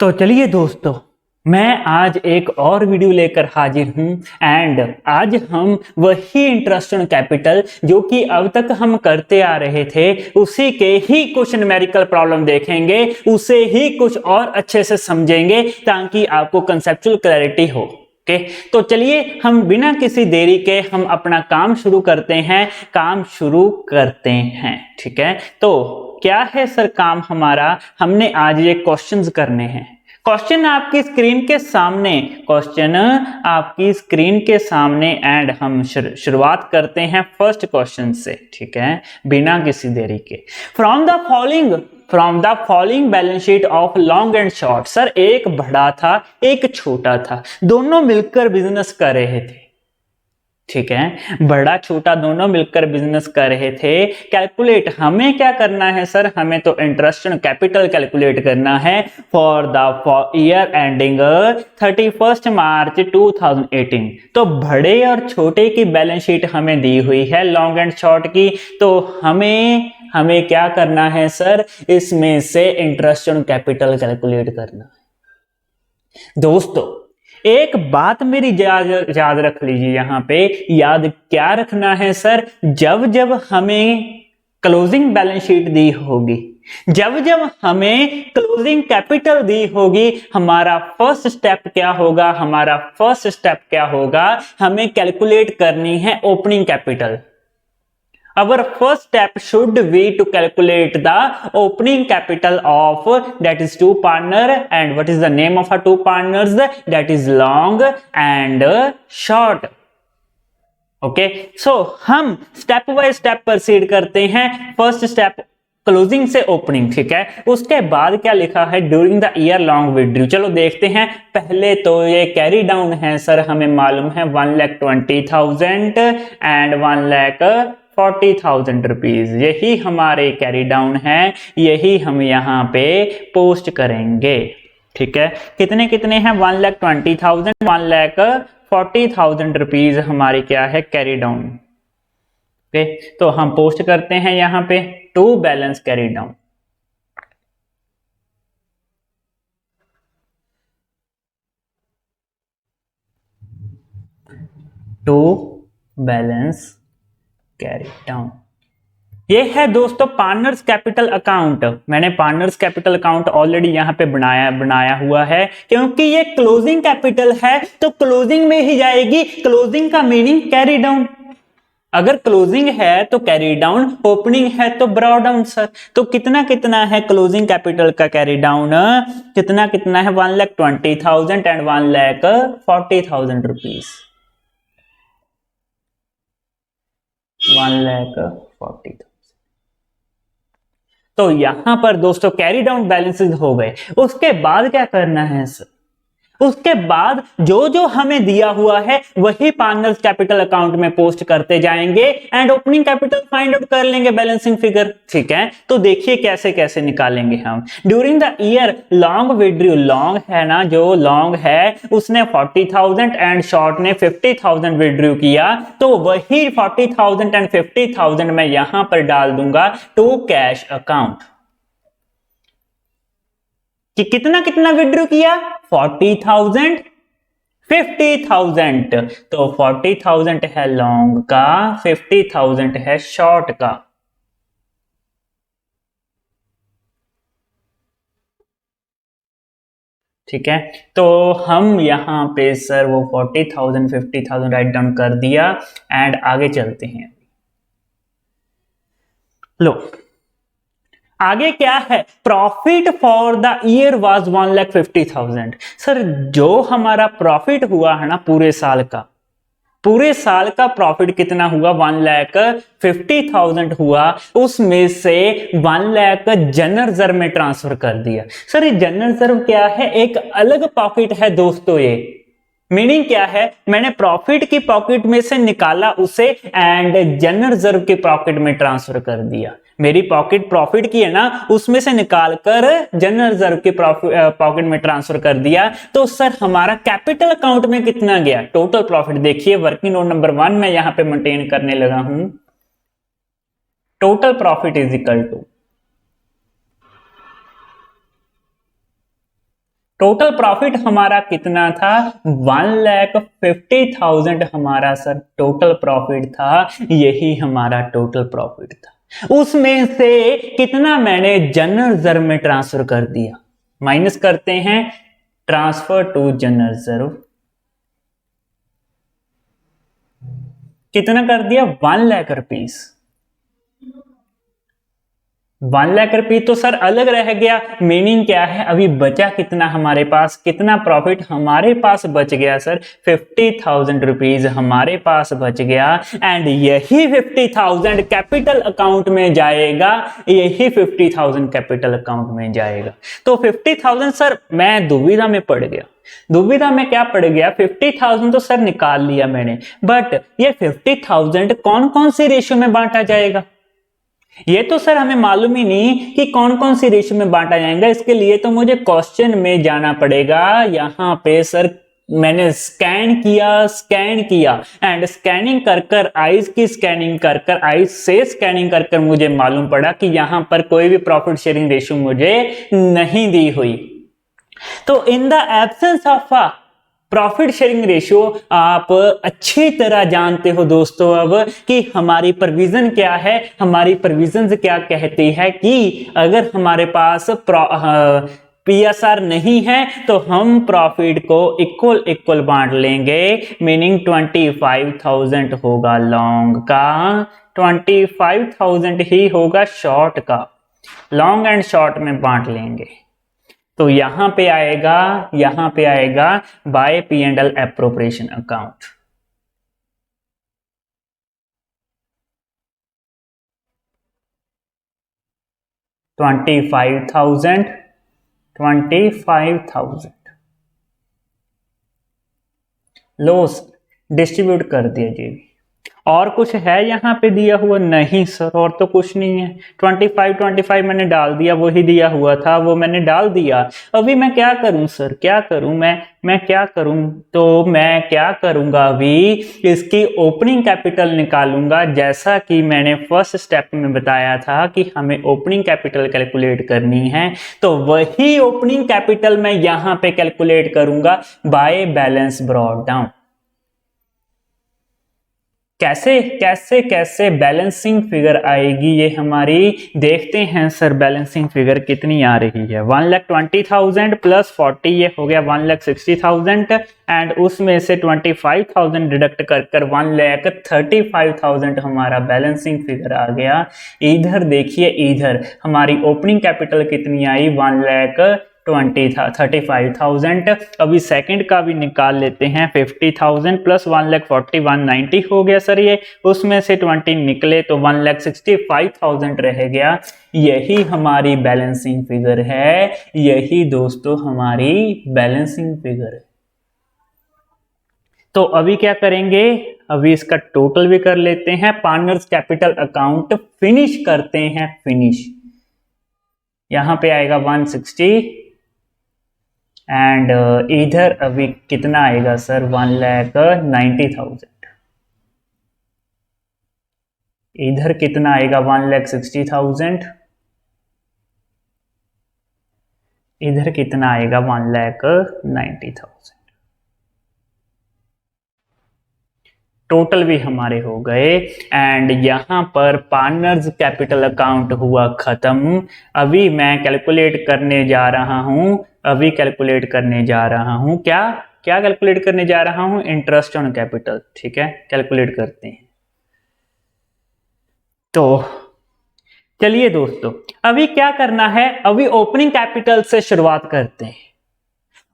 तो चलिए दोस्तों, मैं आज एक और वीडियो लेकर हाजिर हूं एंड आज हम वही इंटरेस्ट ऑन कैपिटल जो कि अब तक हम करते आ रहे थे उसी के ही कुछ न्यूमेरिकल प्रॉब्लम देखेंगे, उसे ही कुछ और अच्छे से समझेंगे ताकि आपको कंसेप्चुअल क्लैरिटी हो। ओके, तो चलिए हम बिना किसी देरी के हम अपना काम शुरू करते हैं। ठीक है, तो क्या है सर काम हमारा? हमने आज ये क्वेश्चंस करने हैं। क्वेश्चन आपकी स्क्रीन के सामने एंड हम शुरुआत करते हैं फर्स्ट क्वेश्चन से। ठीक है, बिना किसी देरी के। From the following balance sheet of long and short. Sir एक बड़ा था एक छोटा था, दोनों मिलकर बिजनेस कर रहे थे। ठीक है, बड़ा छोटा दोनों मिलकर बिजनेस कर रहे थे। कैलकुलेट, हमें क्या करना है सर? हमें तो इंटरेस्ट ऑन कैपिटल कैलकुलेट करना है फॉर द ईयर एंडिंग 31 मार्च 2018। तो बड़े और छोटे की बैलेंस शीट हमें दी हुई है लॉन्ग एंड शॉर्ट की, तो हमें क्या करना है सर? इसमें से इंटरेस्ट ऑन कैपिटल कैलकुलेट करना है। दोस्तों एक बात मेरी याद रख लीजिए, यहां पे याद क्या रखना है सर? जब हमें क्लोजिंग बैलेंस शीट दी होगी, जब हमें क्लोजिंग कैपिटल दी होगी, हमारा फर्स्ट स्टेप क्या होगा? हमें कैलकुलेट करनी है opening capital. Our first step should be to calculate the opening capital of that is two partner, and what is the name of our two partners? That is long and short. Okay, so हम step by step proceed करते हैं। First step closing से opening. ठीक है, उसके बाद क्या लिखा है? During the year long withdrew. चलो देखते हैं। पहले तो ये कैरी डाउन है सर, हमें मालूम है 1,20,000 एंड 1,40,000 रुपीज, यही हमारे कैरी डाउन है, यही हम यहाँ पे पोस्ट करेंगे। ठीक है, कितने कितने हैं? 1,20,000 1,40,000 रुपीज हमारी क्या है? Carry down. ओके, तो हम पोस्ट करते हैं यहां पे to balance carry down. To balance carry down, ये है दोस्तों पार्टनर्स कैपिटल अकाउंट। मैंने पार्टनर्स कैपिटल अकाउंट ऑलरेडी यहां पे बनाया हुआ है, क्योंकि ये क्लोजिंग कैपिटल है तो क्लोजिंग में ही जाएगी। क्लोजिंग का मीनिंग कैरी डाउन। अगर क्लोजिंग है तो कैरी डाउन, ओपनिंग है तो ब्रॉ डाउन सर। तो कितना कितना है क्लोजिंग कैपिटल का कैरी डाउन? कितना कितना है? 1,20,000 एंड 1,40,000 रुपीज। 1,40,000। तो यहां पर दोस्तों कैरी डाउन बैलेंसेस हो गए। उसके बाद क्या करना है सर? उसके बाद जो हमें दिया हुआ है वही पार्टनर्स कैपिटल अकाउंट में पोस्ट करते जाएंगे and opening capital find out कर लेंगे, बैलेंसिंग फिगर। ठीक है, तो देखिए कैसे कैसे निकालेंगे हम। During the year long withdrew, long है ना, जो लॉन्ग है उसने 40,000 एंड शॉर्ट ने 50,000 विड्रू किया, तो वही 40,000 एंड 50,000 मैं यहां पर डाल दूंगा टू कैश अकाउंट। कि कितना कितना विड्रू किया? 40,000 50,000। तो 40,000 है लॉन्ग का, 50,000 है शॉर्ट का। ठीक है, तो हम यहां पे सर वो 40,000 50,000 राइट डाउन कर दिया एंड आगे चलते हैं। लो आगे क्या है? Profit for the year was 1,50,000। Sir जो हमारा प्रॉफिट हुआ है ना पूरे साल का प्रॉफिट कितना हुआ? 1,50,000 हुआ, उसमें से 1,00,000 जनरल रिजर्व में ट्रांसफर कर दिया। सर ये जनरल रिजर्व क्या है? एक अलग पॉकेट है दोस्तों। ये मीनिंग क्या है? मैंने प्रॉफिट की पॉकेट में से निकाला उसे एंड जनरल रिजर्व के पॉकेट में ट्रांसफर कर दिया। मेरी पॉकेट प्रॉफिट की है ना, उसमें से निकालकर जनरल रिजर्व के पॉकेट में ट्रांसफर कर दिया। तो सर हमारा कैपिटल अकाउंट में कितना गया? टोटल प्रॉफिट देखिए, वर्किंग नोट नंबर 1 में यहां पे मेंटेन करने लगा हूं। Total profit is equal to total profit हमारा कितना था, 1,50,000 हमारा सर टोटल प्रॉफिट था, यही हमारा टोटल प्रॉफिट था। उसमें से कितना मैंने जनरल रिजर्व में ट्रांसफर कर दिया, माइनस करते हैं, ट्रांसफर टू जनरल रिजर्व, कितना कर दिया, 1 लाख रुपीस। 1 लाख रुपये तो सर अलग रह गया, मीनिंग क्या है, अभी बचा कितना हमारे पास, कितना प्रॉफिट हमारे पास बच गया सर, 50,000 रुपीज हमारे पास बच गया। एंड यही 50,000 कैपिटल अकाउंट में जाएगा, यही 50,000 कैपिटल अकाउंट में जाएगा। तो 50,000 सर मैं दुविधा में पड़ गया, दुविधा में क्या पड़ गया, 50,000 तो सर निकाल लिया मैंने, बट ये 50,000 कौन कौन सी रेशियो में बांटा जाएगा, ये तो सर हमें मालूम ही नहीं कि कौन कौन सी रेशियो में बांटा जाएगा। इसके लिए तो मुझे क्वेश्चन में जाना पड़ेगा। यहां पे सर मैंने स्कैन किया एंड स्कैनिंग कर आइज की स्कैनिंग कर आइज से स्कैनिंग कर मुझे मालूम पड़ा कि यहां पर कोई भी प्रॉफिट शेयरिंग रेशियो मुझे नहीं दी हुई। तो इन the absence of a profit sharing ratio आप अच्छी तरह जानते हो दोस्तों अब कि हमारी प्रोविजन क्या है, हमारी प्रोविजन क्या कहती है कि अगर हमारे पास पीएसआर नहीं है तो हम प्रॉफिट को इक्वल बांट लेंगे, मीनिंग 25,000 होगा लॉन्ग का, 25,000 ही होगा शॉर्ट का, लॉन्ग एंड शॉर्ट में बांट लेंगे। तो यहां पे आएगा by P&L appropriation account. $25,000 loss distribute कर दिया जी। और कुछ है यहाँ पे दिया हुआ, नहीं सर और तो कुछ नहीं है। 25 मैंने डाल दिया, वही दिया हुआ था वो मैंने डाल दिया। अभी मैं क्या करूं सर, क्या करूं मैं क्या करूं, तो मैं क्या करूंगा, अभी इसकी ओपनिंग कैपिटल निकालूंगा, जैसा कि मैंने फर्स्ट स्टेप में बताया था कि हमें ओपनिंग कैपिटल कैलकुलेट करनी है। तो वही ओपनिंग कैपिटल मैं यहाँ पे कैलकुलेट करूंगा बाय बैलेंस ब्रॉट डाउन। कैसे बैलेंसिंग फिगर आएगी ये हमारी, देखते हैं सर बैलेंसिंग फिगर कितनी आ रही है। 1,20,000 प्लस 40 ये हो गया 1,60,000 एंड उसमें से 25,000 डिडक्ट कर 1,35,000 हमारा बैलेंसिंग फिगर आ गया। इधर देखिए, इधर हमारी ओपनिंग कैपिटल कितनी आई, 1,35,000। अभी सेकंड का भी निकाल लेते हैं, 50,000 प्लस 1,40 190 हो गया सर ये, उसमें से 20 निकले तो 1,65,000 रह गया। यही हमारी बैलेंसिंग फिगर है, यही दोस्तों हमारी बैलेंसिंग फिगर है। तो अभी क्या करेंगे, अभी इसका टोटल भी कर लेते हैं, पार्टनर्स कैपिटल अकाउंट फिनिश करते हैं, फिनिश यहां पे आएगा 160 एंड इधर अभी कितना आएगा सर, 1,90,000, इधर कितना आएगा 1,60,000, इधर कितना आएगा 1,90,000। टोटल भी हमारे हो गए एंड यहां पर पार्टनर्स कैपिटल अकाउंट हुआ खत्म। अभी मैं कैलकुलेट करने जा रहा हूं, क्या कैलकुलेट करने जा रहा हूं, इंटरेस्ट ऑन कैपिटल। ठीक है, कैलकुलेट करते हैं। तो चलिए दोस्तों, अभी क्या करना है, अभी ओपनिंग कैपिटल से शुरुआत करते हैं।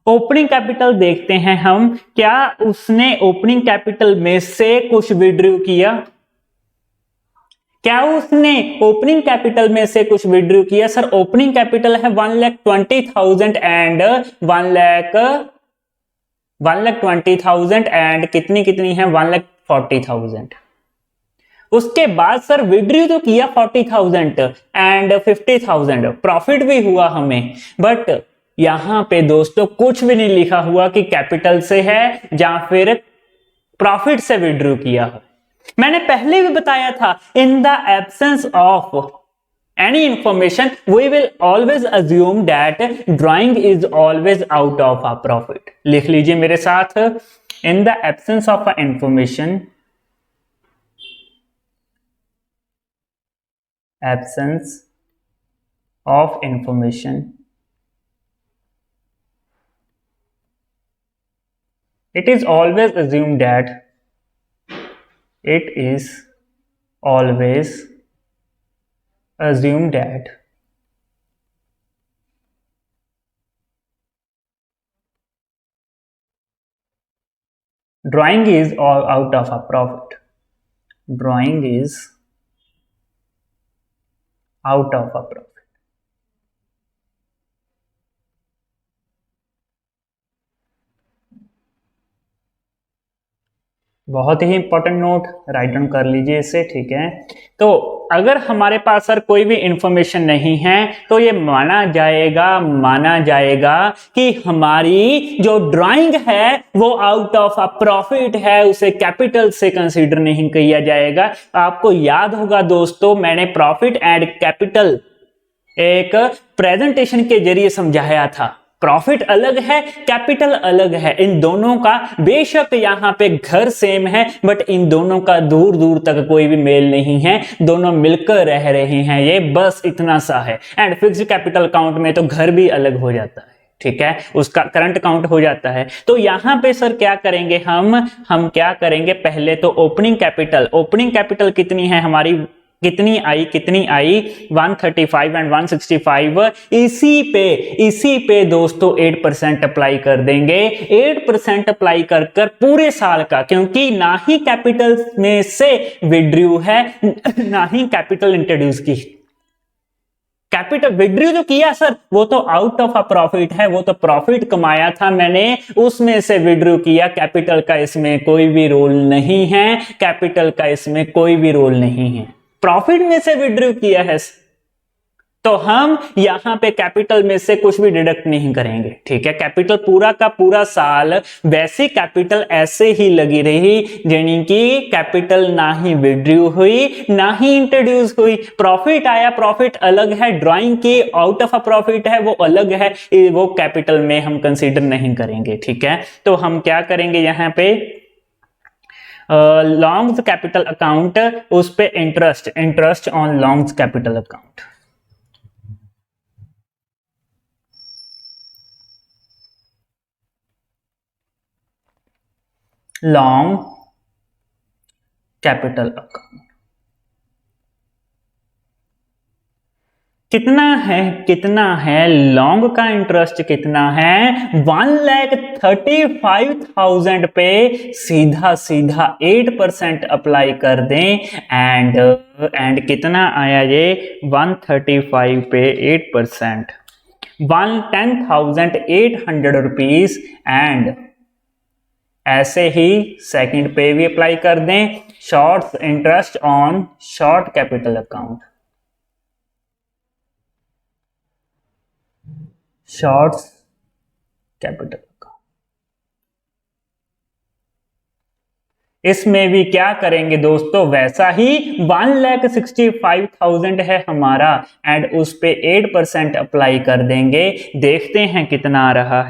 ओपनिंग कैपिटल देखते हैं हम, क्या उसने ओपनिंग कैपिटल में से कुछ विड्रॉ किया, क्या उसने ओपनिंग कैपिटल में से कुछ विड्रॉ किया। सर ओपनिंग कैपिटल है 1,20,000 एंड 1,20,000 एंड कितनी है 1,40,000। उसके बाद सर विड्रॉ तो किया 40,000 एंड 50,000, प्रॉफिट भी हुआ हमें, बट यहां पे दोस्तों कुछ भी नहीं लिखा हुआ कि कैपिटल से है या फिर प्रॉफिट से विड्रॉ किया है। मैंने पहले भी बताया था, इन the absence of any information, we will always assume that drawing is always out of a profit. लिख लीजिए मेरे साथ, in the absence of information, absence of information, it is always assumed that it is always assumed that drawing is all out of a profit. Drawing is out of a profit. बहुत ही important note, write down कर लीजिए इसे, ठीक है। तो अगर हमारे पास sir कोई भी इंफॉर्मेशन नहीं है तो ये माना जाएगा कि हमारी जो ड्राइंग है वो आउट ऑफ अ प्रॉफिट है, उसे कैपिटल से कंसीडर नहीं किया जाएगा। आपको याद होगा दोस्तों, मैंने प्रॉफिट एंड कैपिटल एक प्रेजेंटेशन के जरिए समझाया था। प्रॉफिट अलग है, कैपिटल अलग है, इन दोनों का बेशक यहां पे घर सेम है बट इन दोनों का दूर दूर तक कोई भी मेल नहीं है, दोनों मिलकर रह रहे हैं, ये बस इतना सा है। एंड फिक्स्ड कैपिटल अकाउंट में तो घर भी अलग हो जाता है, ठीक है, उसका करंट अकाउंट हो जाता है। तो यहां पे सर क्या करेंगे हम क्या करेंगे, पहले तो ओपनिंग कैपिटल कितनी है हमारी, कितनी आई 135 एंड 165, इसी पे दोस्तों 8% अप्लाई कर देंगे। 8% अप्लाई कर पूरे साल का, क्योंकि ना ही कैपिटल में से विड्रू है ना ही कैपिटल इंट्रोड्यूस की। कैपिटल विड्रू जो किया सर वो तो आउट ऑफ अ प्रॉफिट है, वो तो प्रॉफिट कमाया था मैंने, उसमें से विड्रू किया। कैपिटल का इसमें कोई भी रोल नहीं है, कैपिटल का इसमें कोई भी रोल नहीं है, प्रॉफिट में से विड्रू किया है, तो हम यहां पे कैपिटल में से कुछ भी डिडक्ट नहीं करेंगे, ठीक है। कैपिटल पूरा का पूरा साल वैसे कैपिटल ऐसे ही लगी रही, यानी कि कैपिटल ना ही विड्रू हुई ना ही इंट्रोड्यूस हुई। प्रॉफिट आया, प्रॉफिट अलग है, ड्राइंग की आउट ऑफ अ प्रॉफिट है वो अलग है, वो कैपिटल में हम कंसीडर नहीं करेंगे, ठीक है। तो हम क्या करेंगे यहां पे, लॉन्ग्स कैपिटल अकाउंट, उस पे interest on longs capital account. Long capital account कितना है लॉन्ग का इंटरेस्ट कितना है, 1,35,000 पे सीधा 8% अप्लाई कर दें। एंड कितना आया ये, 135 पे 8%, 10,800 रुपीज। एंड ऐसे ही सेकंड पे भी अप्लाई कर दें, short interest on short capital account, shorts capital account. इसमें भी क्या करेंगे दोस्तों, वैसा ही 1,65,000 है हमारा एंड उस पे 8% अप्लाई कर देंगे। देखते हैं कितना आ रहा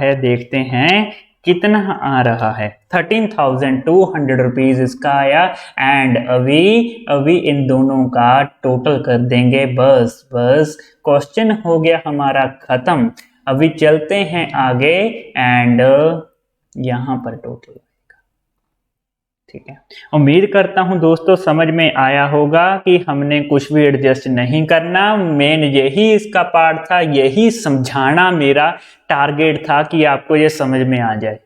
है, 13,200 रुपीज इसका आया। एंड अभी इन दोनों का टोटल कर देंगे, बस क्वेश्चन हो गया हमारा खत्म। अभी चलते हैं आगे एंड यहां पर टोटल आएगा, ठीक है। उम्मीद करता हूं दोस्तों समझ में आया होगा कि हमने कुछ भी एडजस्ट नहीं करना, मेन यही इसका पार्ट था, यही समझाना मेरा टारगेट था कि आपको ये समझ में आ जाए।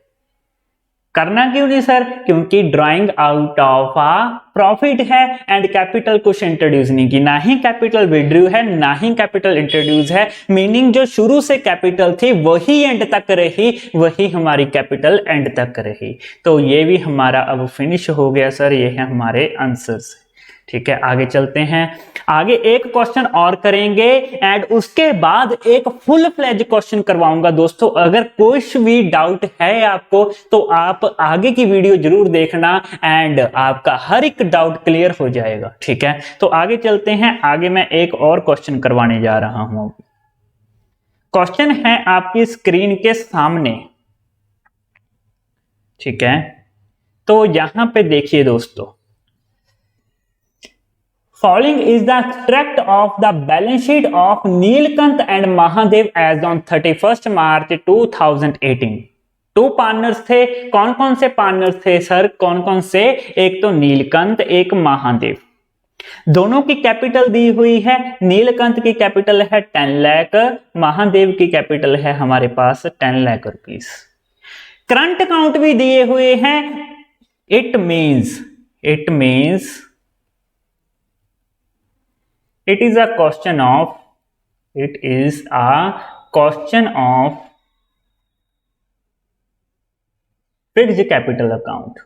करना क्यों नहीं सर, क्योंकि drawing out of a profit है एंड कैपिटल कुछ इंट्रोड्यूस नहीं की, ना ही कैपिटल विड्रू है ना ही कैपिटल इंट्रोड्यूस है। मीनिंग जो शुरू से कैपिटल थी वही एंड तक रही, वही हमारी कैपिटल एंड तक रही। तो ये भी हमारा अब फिनिश हो गया सर, ये है हमारे आंसर्स, ठीक है, आगे चलते हैं। आगे एक क्वेश्चन और करेंगे एंड उसके बाद एक फुल फ्लेज क्वेश्चन करवाऊंगा दोस्तों। अगर कुछ भी डाउट है आपको तो आप आगे की वीडियो जरूर देखना एंड आपका हर एक डाउट क्लियर हो जाएगा। ठीक है, तो आगे चलते हैं। आगे मैं एक और क्वेश्चन करवाने जा रहा हूं। क्वेश्चन है आपकी स्क्रीन के सामने। ठीक है, तो यहां पे देखिए दोस्तों, Following is the extract of the balance sheet of Neelkant and Mahadev as on 31st March 2018। Two partners थे। कौन कौन से पार्टनर्स थे सर? कौन कौन से? एक तो नीलकंठ, एक महादेव। दोनों की कैपिटल दी हुई है। नीलकंठ की कैपिटल है 10 लाख, महादेव की कैपिटल है हमारे पास 10 लाख रुपीस। करंट अकाउंट भी दिए हुए हैं। It means it is a question of fixed capital account।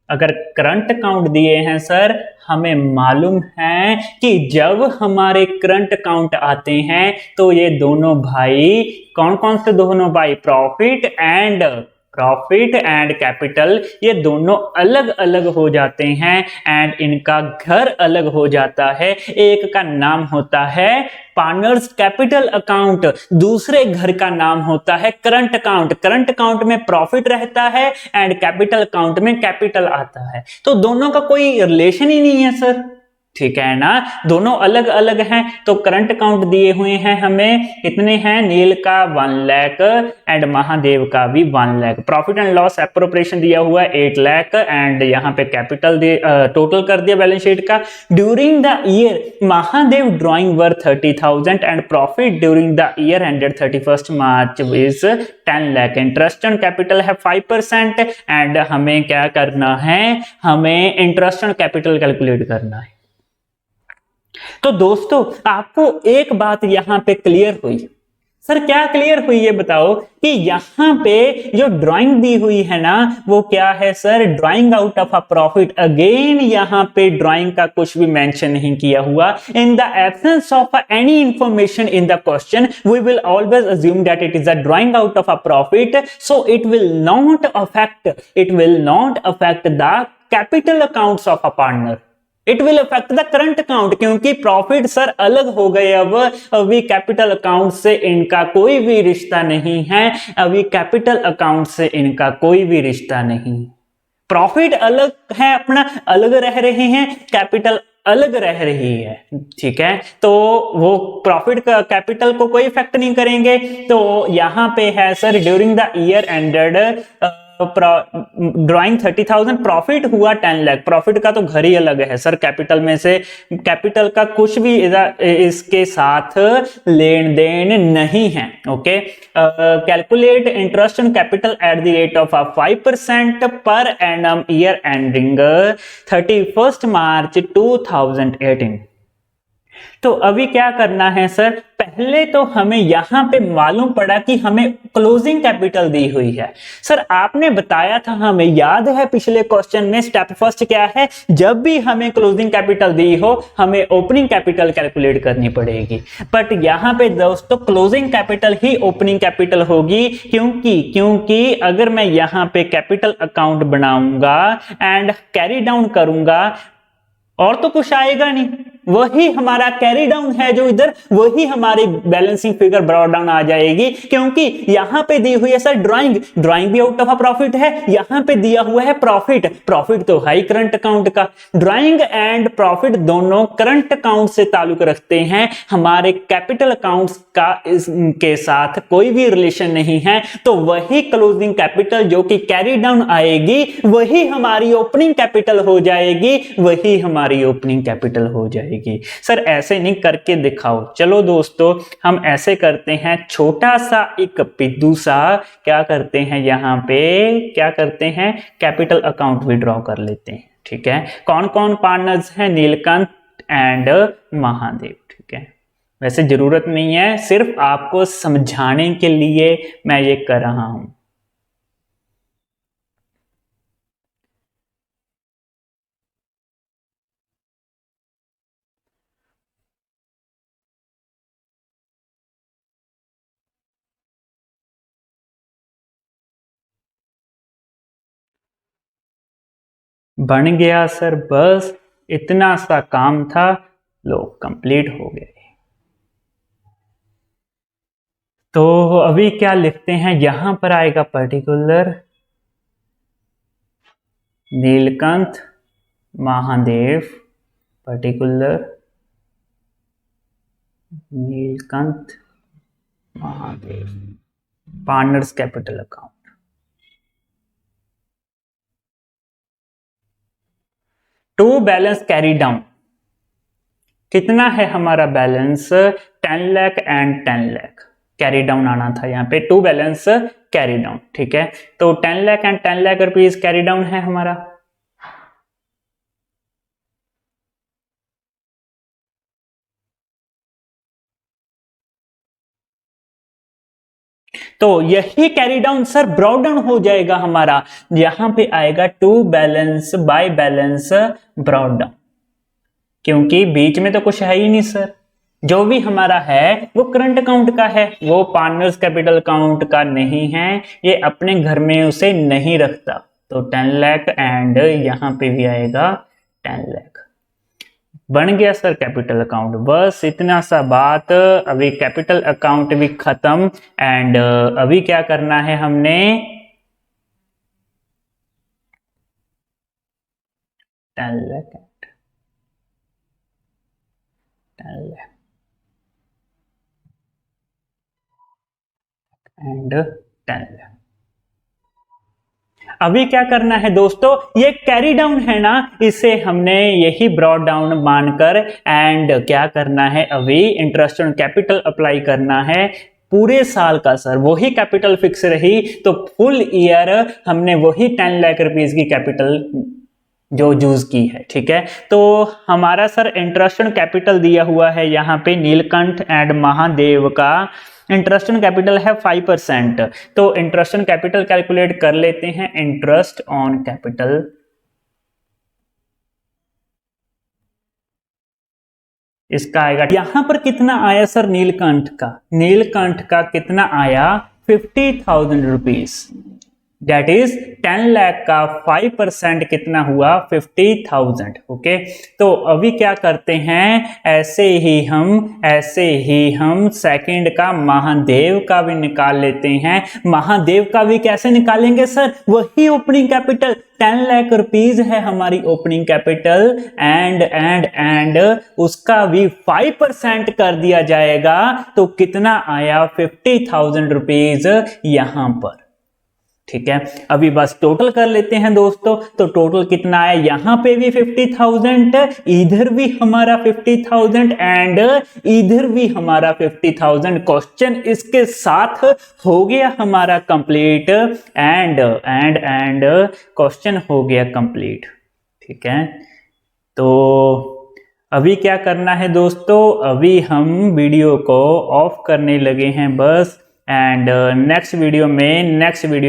अगर करंट अकाउंट दिए हैं सर, हमें मालूम है कि जब हमारे करंट अकाउंट आते हैं तो ये दोनों भाई, कौन कौन से दोनों भाई? प्रॉफिट एंड कैपिटल, ये दोनों अलग अलग हो जाते हैं एंड इनका घर अलग हो जाता है। एक का नाम होता है पार्टनर्स कैपिटल अकाउंट, दूसरे घर का नाम होता है करंट अकाउंट। करंट अकाउंट में प्रॉफिट रहता है एंड कैपिटल अकाउंट में कैपिटल आता है। तो दोनों का कोई रिलेशन ही नहीं है सर। ठीक है ना, दोनों अलग अलग हैं। तो करंट अकाउंट दिए हुए हैं हमें, कितने हैं? नील का 1 लाख एंड महादेव का भी 1 lakh. Profit and loss appropriation दिया हुआ है 8 लाख एंड यहाँ पे कैपिटल टोटल कर दिया बैलेंस शीट का। During the year Mahadev drawing were 30,000 and profit during the year ended 31st March is 10 lakh. Interest on capital है 5% एंड हमें क्या करना है? हमें इंटरेस्ट ऑन कैपिटल कैलकुलेट करना है। तो दोस्तों आपको एक बात यहां पे क्लियर हुई। सर क्या क्लियर हुई ये बताओ कि यहां पे जो ड्राइंग दी हुई है ना, वो क्या है sir? Drawing out of a profit. Again यहां पे ड्राइंग का कुछ भी मेंशन नहीं किया हुआ। In the absence of any information in the question we will always assume that it is a drawing out of a profit, so it will not affect the capital accounts of a partner. It will affect the current account, क्योंकि profit sir अलग हो गए। अब अभी capital account से इनका कोई भी रिश्ता नहीं है। अभी कैपिटल अकाउंट से इनका कोई भी रिश्ता नहीं। प्रॉफिट अलग है, अपना अलग रह रहे हैं, कैपिटल अलग रह रही है। ठीक है, तो वो प्रॉफिट का कैपिटल को कोई इफेक्ट नहीं करेंगे। तो यहां पे है sir during the year ended drawing 30,000, profit हुआ 10 लाख। प्रॉफिट का तो घर ही अलग है सर, कैपिटल में से कैपिटल का कुछ भी इसके साथ लेन देन नहीं है। Okay, calculate interest on capital at the rate of 5% per annum year ending 31st मार्च 2018। तो अभी क्या करना है सर? पहले तो हमें यहां पे मालूम पड़ा कि हमें क्लोजिंग कैपिटल दी हुई है। सर आपने बताया था, हमें याद है पिछले क्वेश्चन में स्टेप फर्स्ट क्या है? जब भी हमें क्लोजिंग कैपिटल दी हो हमें ओपनिंग कैपिटल कैलकुलेट करनी पड़ेगी। बट यहां पे दोस्तों क्लोजिंग कैपिटल ही ओपनिंग कैपिटल होगी, क्योंकि अगर मैं यहां पे कैपिटल अकाउंट बनाऊंगा एंड कैरी डाउन करूंगा और तो कुछ आएगा नहीं, वही हमारा कैरी डाउन है जो इधर, वही हमारी बैलेंसिंग फिगर ब्रॉट डाउन आ जाएगी। क्योंकि यहां पे दी हुई है सर ड्राइंग भी आउट ऑफ प्रॉफिट है, यहां पे दिया हुआ है प्रॉफिट तो हाई करंट अकाउंट का। ड्राइंग एंड प्रॉफिट दोनों करंट अकाउंट से ताल्लुक रखते हैं, हमारे कैपिटल अकाउंट्स का इसके साथ कोई भी रिलेशन नहीं है। तो वही क्लोजिंग कैपिटल जो कि कैरी डाउन आएगी वही हमारी ओपनिंग कैपिटल हो जाएगी, वही हमारी ओपनिंग कैपिटल हो जाएगी। सर ऐसे नहीं करके दिखाओ। चलो दोस्तों हम ऐसे करते हैं, छोटा सा एक पिद्दू सा क्या करते हैं, यहां पे क्या करते हैं, कैपिटल अकाउंट विड्रॉ कर लेते हैं। ठीक है, कौन कौन पार्टनर्स हैं? नीलकंठ एंड महादेव। ठीक है, वैसे जरूरत नहीं है, सिर्फ आपको समझाने के लिए मैं ये कर रहा हूं। बन गया सर, बस इतना सा काम था, लो कंप्लीट हो गया। तो अभी क्या लिखते हैं, यहां पर आएगा particular Neelkanth Mahadev, particular Neelkanth Mahadev, partners capital account. To balance carry down, कितना है हमारा balance, 10 lakh and 10 lakh carry down आना था यहाँ पे, टू बैलेंस कैरी डाउन, ठीक है। तो 10 lakh and 10 lakh rupees carry down है हमारा। तो यही carry down sir brought down हो जाएगा हमारा, यहां पे आएगा to balance by balance brought down, क्योंकि बीच में तो कुछ है ही नहीं सर, जो भी हमारा है वो करंट अकाउंट का है, वो पार्टनर्स कैपिटल अकाउंट का नहीं है, ये अपने घर में उसे नहीं रखता। तो 10 लाख एंड यहां पे भी आएगा 10 लाख, बन गया सर कैपिटल अकाउंट। बस इतना सा बात, अभी कैपिटल अकाउंट भी खत्म। एंड अभी क्या करना है हमने, 10 लाख एंड 10 लाख। अभी क्या करना है दोस्तों, ये कैरी डाउन है ना, इसे हमने यही ब्रॉड डाउन मानकर एंड क्या करना है, अभी इंटरेस्ट ऑन कैपिटल अप्लाई करना है पूरे साल का सर, वही कैपिटल फिक्स रही, तो फुल ईयर हमने वही 10 लाख रुपीज की कैपिटल जो यूज की है, ठीक है। तो हमारा सर इंटरेस्ट ऑन कैपिटल दिया हुआ है यहाँ पे, नीलकंठ एंड महादेव का इंटरेस्ट ऑन कैपिटल है 5%। तो इंटरेस्ट ऑन कैपिटल कैलकुलेट कर लेते हैं, इंटरेस्ट ऑन कैपिटल इसका आएगा, यहां पर कितना आया सर नीलकंठ का, नीलकंठ का कितना आया 50,000 रुपीज, दैट इज 10 लाख का 5% कितना हुआ 50,000। ओके, तो अभी क्या करते हैं, ऐसे ही हम सेकंड का महादेव का भी निकाल लेते हैं। महादेव का भी कैसे निकालेंगे सर, वही ओपनिंग कैपिटल 10 लाख रुपीज है हमारी ओपनिंग कैपिटल, एंड उसका भी 5% कर दिया जाएगा, तो कितना आया 50,000 रुपीज यहां पर, ठीक है। अभी बस टोटल कर लेते हैं दोस्तों, तो टोटल कितना आया, यहां पे भी 50,000, इधर भी हमारा 50,000 एंड इधर भी हमारा 50,000। क्वेश्चन इसके साथ हो गया हमारा कंप्लीट, एंड क्वेश्चन हो गया कंप्लीट, ठीक है। तो अभी क्या करना है दोस्तों, अभी हम वीडियो को ऑफ करने लगे हैं बस, एंड नेक्स्ट वीडियो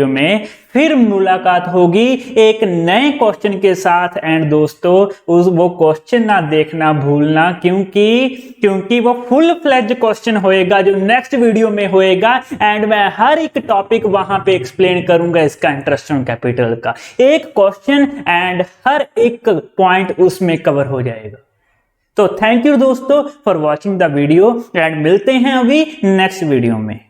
में फिर मुलाकात होगी एक नए क्वेश्चन के साथ। एंड दोस्तों वो क्वेश्चन ना देखना भूलना, क्योंकि वो फुल फ्लेज क्वेश्चन होएगा जो नेक्स्ट वीडियो में होएगा, एंड मैं हर एक टॉपिक वहां पे एक्सप्लेन करूंगा इसका इंटरेस्ट ऑन कैपिटल का एक क्वेश्चन, एंड हर एक पॉइंट उसमें कवर हो जाएगा। तो थैंक यू दोस्तों for watching the video, and मिलते हैं अभी नेक्स्ट वीडियो में।